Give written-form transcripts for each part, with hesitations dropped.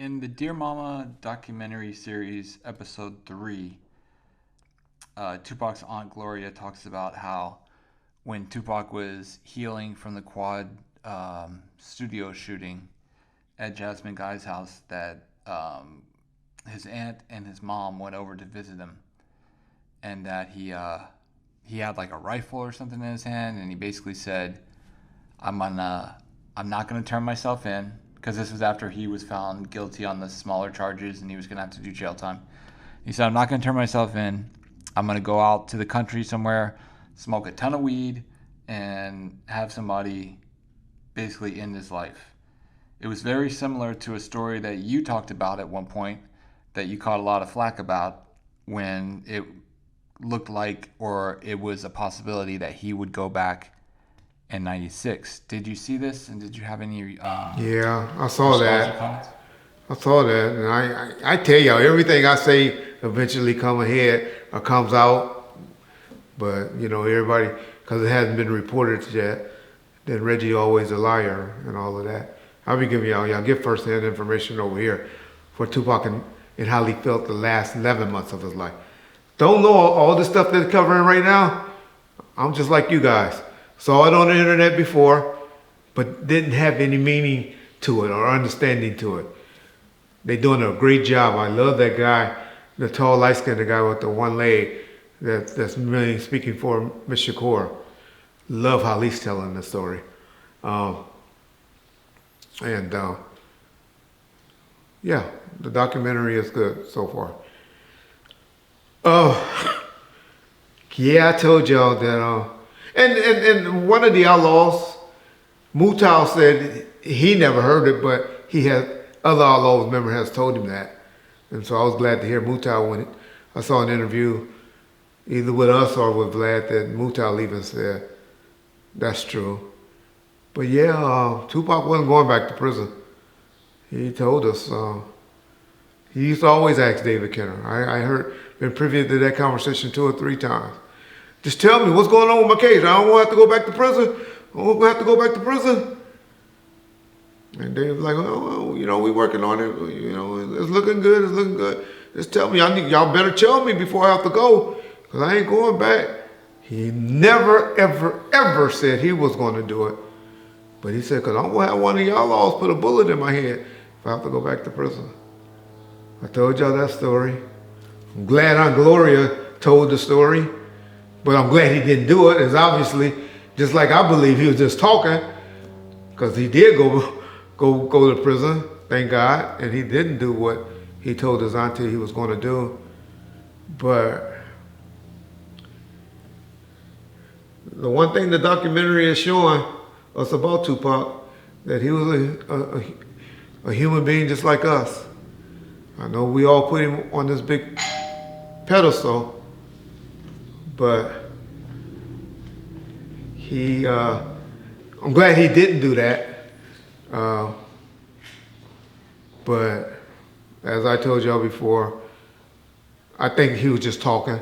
In the Dear Mama documentary series, episode 3, Tupac's Aunt Gloria talks about how when Tupac was healing from the quad studio shooting at Jasmine Guy's house, that his aunt and his mom went over to visit him, and that he had like a rifle or something in his hand, and he basically said, I'm not gonna turn myself in," because this was after he was found guilty on the smaller charges and he was gonna have to do jail time. He said, "I'm not gonna turn myself in. I'm gonna go out to the country somewhere, smoke a ton of weed, and have somebody basically end his life." It was very similar to a story that you talked about at one point that you caught a lot of flack about, when it looked like, or it was a possibility, that he would go back in '96. Did you see this, and did you have any Yeah, I saw response or that. comments? I saw that, and I tell y'all, everything I say eventually come ahead or comes out. But everybody, because it hasn't been reported yet, then Reggie always a liar and all of that. I'll be giving y'all get firsthand information over here for Tupac and how he felt the last 11 months of his life. Don't know all the stuff they're covering right now. I'm just like you guys. Saw it on the internet before, but didn't have any meaning to it or understanding to it. They're doing a great job. I love that guy, the tall, light-skinned guy with the one leg that's really speaking for Miss Shakur. Love how he's telling the story. Um, and yeah, the documentary is good so far. Oh, yeah, I told y'all that. And one of the outlaws, Mutau, said he never heard it, but he had other outlaws member has told him that, and so I was glad to hear Mutau when I saw an interview either with us or with Vlad that Mutau even said that's true. But yeah, Tupac wasn't going back to prison. He told us. He used to always ask David Kenner. I heard, been privy to that conversation 2 or 3 times. Just tell me what's going on with my case. I don't want to have to go back to prison. I don't want to have to go back to prison. And they was like, oh, we working on it. It's looking good. It's looking good. Just tell me. Y'all better tell me before I have to go, because I ain't going back. He never, ever, ever said he was going to do it. But he said, because I'm going to have one of y'all laws put a bullet in my head if I have to go back to prison. I told y'all that story. I'm glad Aunt Gloria told the story, but I'm glad he didn't do it. It's obviously, just like I believe he was just talking, because he did go to prison, thank God, and he didn't do what he told his auntie he was going to do. But the one thing the documentary is showing us about Tupac, that he was a human being just like us. I know we all put him on this big pedestal, but I'm glad he didn't do that. But as I told y'all before, I think he was just talking,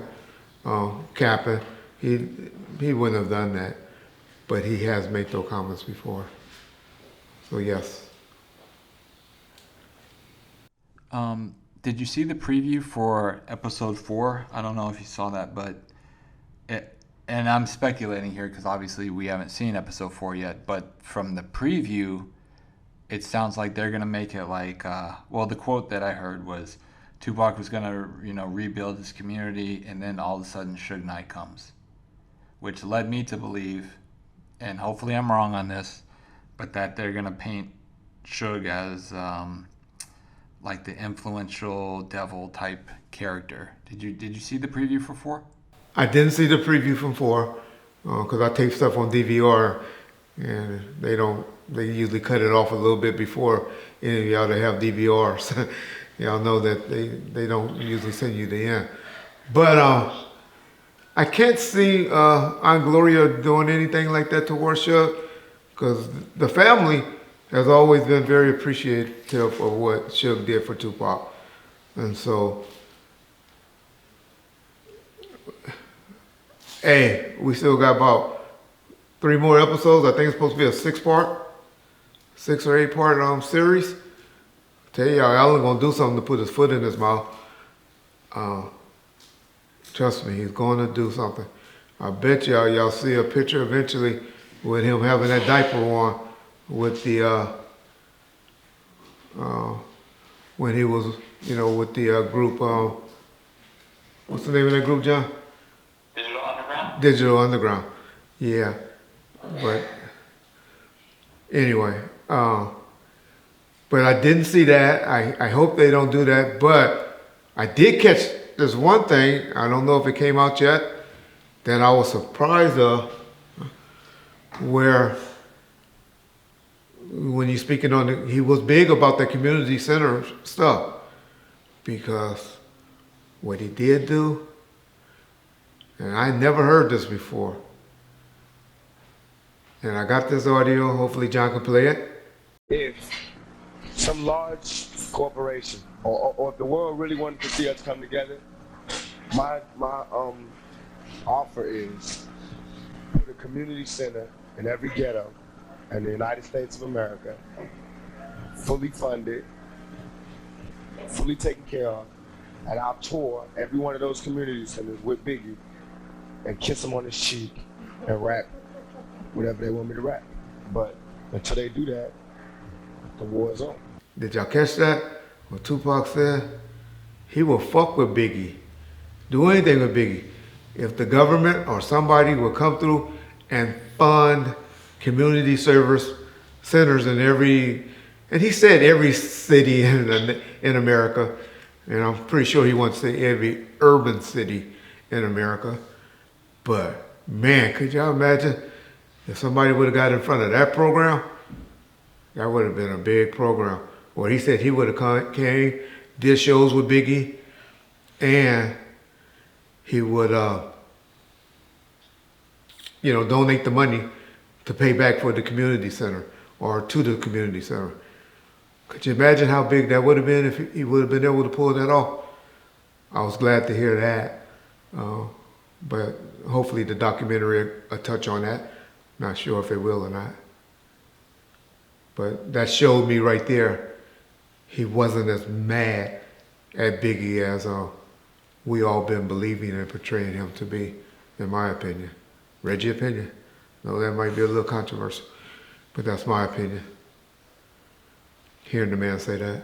capping. He wouldn't have done that, but he has made those comments before. So yes. Did you see the preview for episode 4? I don't know if you saw that, but and I'm speculating here because obviously we haven't seen episode 4 yet, but from the preview, it sounds like they're gonna make it like, the quote that I heard was, Tupac was gonna, rebuild his community, and then all of a sudden Suge Knight comes, which led me to believe, and hopefully I'm wrong on this, but that they're gonna paint Suge as like the influential devil type character. Did you see the preview for 4? I didn't see the preview from 4 because I tape stuff on DVR, and they usually cut it off a little bit before any of y'all that have DVRs. Y'all know that they don't usually send you the end. But I can't see Aunt Gloria doing anything like that to worship, because the family has always been very appreciative of what Suge did for Tupac. And so, hey, we still got about 3 more episodes. I think it's supposed to be a 6 or 8 part series. Tell y'all, Allen gonna do something to put his foot in his mouth. Trust me, he's going to do something. I bet y'all see a picture eventually with him having that diaper on with the when he was, with the group. What's the name of that group, John? Digital Underground? Digital Underground. Yeah, but anyway, but I didn't see that. I hope they don't do that. But I did catch this one thing. I don't know if it came out yet. That I was surprised of, where when you're speaking on he was big about the community center stuff, because what he did do, and I never heard this before, and I got this audio. Hopefully John can play it. If some large corporation or if the world really wanted to see us come together, my offer is put a community center in every ghetto in the United States of America, fully funded, fully taken care of, and I'll tour every one of those community centers with Biggie and kiss him on his cheek and rap whatever they want me to rap. But until they do that, the war is on. Did y'all catch that? What Tupac said? He will fuck with Biggie. Do anything with Biggie. If the government or somebody will come through and fund community service centers in and he said every city in America, and I'm pretty sure he wants to say every urban city in America. But man, could y'all imagine if somebody would have got in front of that program? That would have been a big program. Well, he said he would have came, did shows with Biggie, and he would, donate the money to pay back for the community center or to the community center. Could you imagine how big that would have been if he would have been able to pull that off? I was glad to hear that. But hopefully the documentary will touch on that. Not sure if it will or not. But that showed me right there, he wasn't as mad at Biggie as we all been believing and portraying him to be, in my opinion. Reggie opinion? No, that might be a little controversial, but that's my opinion. Hearing the man say that.